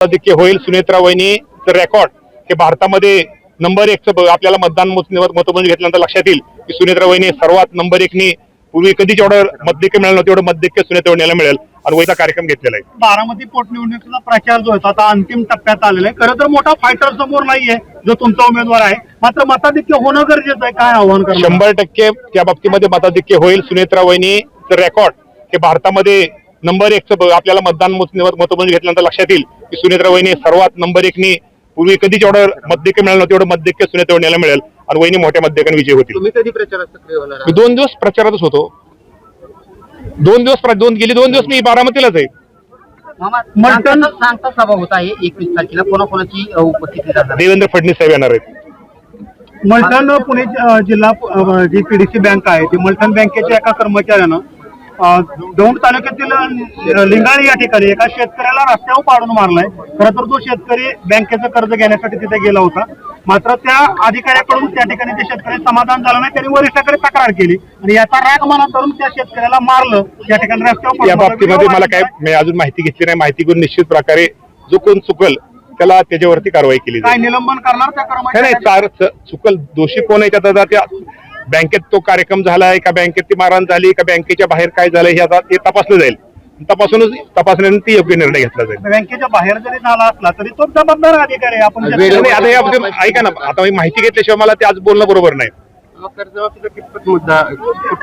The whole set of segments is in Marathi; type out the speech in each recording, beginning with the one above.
अधिक्य होईल सुनेत्रा वहिनीचं रेकॉर्ड हे भारतामध्ये नंबर 1चं आपल्याला मतदान मतमोजणी घेतल्यानंतर लक्षात येईल की सुनेत्रा वहिनी सर्वात नंबर 1नी पूर्वी कधीच एवढं मतधिक्य मिळालं नव्हतं, एवढं मतधिक्य सुनेत्रा वहिनीला मिळेल आणि वहिनीचा कार्यक्रम घेतलेला आहे. बारामती पोटनिवडणुकीचा प्रचार जो आहे आता अंतिम टप्प्यात आलेला आहे. खरं तर मोठा फायटर समोर नाहीये जो तुमचा उमेदवार आहे, मात्र मताधिक्य होणं गरजेचं आहे. काय आव्हान करणार? 100% त्या बाबतीमध्ये मताधिक्य होईल. सुनेत्रा वहिनीचं रेकॉर्ड हे भारतामध्ये नंबर 1चं आपल्याला मतदान मतमोजणी घेतल्यानंतर लक्षात येईल की सुनेत्रा वहिनी सर्वात नंबर 1नी पूर्वी कधीच एवढं मतधिक्य मिळालं नव्हतं, एवढं मतधिक्य सुनेत्रा वहिनीला मिळेल आणि वहिनी मोठ्या मतधिक्याने विजयी होतील. तुम्ही कधी प्रचारात सक्रिय होणार? मी 2 दिवस प्रचारातच होतो. 2 दिवस मी बारामतीलाच आहे. सांगता सभा होत आहे 21 तारखेला, कोणाकोणाची उपस्थिती राहणार? देवेंद्र फडणवीस साहेब येणार आहेत. मलठण पुणे जिल्हा जी पीडीसी बँक आहे ती मलठण बँकेच्या एका कर्मचाऱ्यानं दौंड तालुक्यातील लिंगाळी या ठिकाणी एका शेतकऱ्याला रस्त्यावर पाडून मारलाय. खरं तर तो शेतकरी बँकेचं कर्ज घेण्यासाठी तिथे गेला होता, मात्र त्या अधिकाऱ्याकडून त्या ठिकाणी त्या शेतकरी समाधान झालं नाही. त्यांनी वरिष्ठाकडे तक्रार केली आणि याचा राग मनात धरून त्या शेतकऱ्याला मारलं. या ठिकाणी रस्त्यावर या बाबतीमध्ये मला काय मी अजून माहिती घेतली नाही. माहिती घेऊन निश्चित प्रकारे जो कोण चुकल त्याला त्याच्यावरती कारवाई केली काय निलंबन करणार त्या कर्मचाऱ्याला? नाही, चुकल दोषी कोण आहे त्याचा त्या बँकेत तो कार्यक्रम झालाय का, बँकेत ती मारहाण झाली का, बँकेच्या बाहेर काय झालंय हे आता ते तपासलं जाईल. तपासण्यानंतर ती योग्य निर्णय घेतला जाईल. बँकेच्या बाहेर जरी झाला असला तरी तो जबाबदार अधिकारी आहे. आपण आता याबद्दल ऐका ना, आता मी माहिती घेतल्याशिवाय मला ते आज बोलणं बरोबर नाही.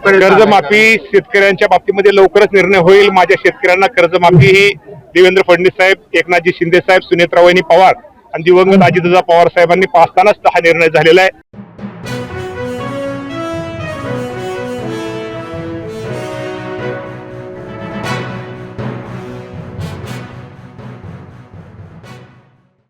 कर्जमाफी शेतकऱ्यांच्या बाबतीमध्ये लवकरच निर्णय होईल. माझ्या शेतकऱ्यांना कर्जमाफी ही देवेंद्र फडणवीस साहेब, एकनाथजी शिंदे साहेब, सुनेत्रा वहिनी पवार आणि दिवंगत अजितदादा पवार साहेबांनी पाचतानाच हा निर्णय झालेला आहे.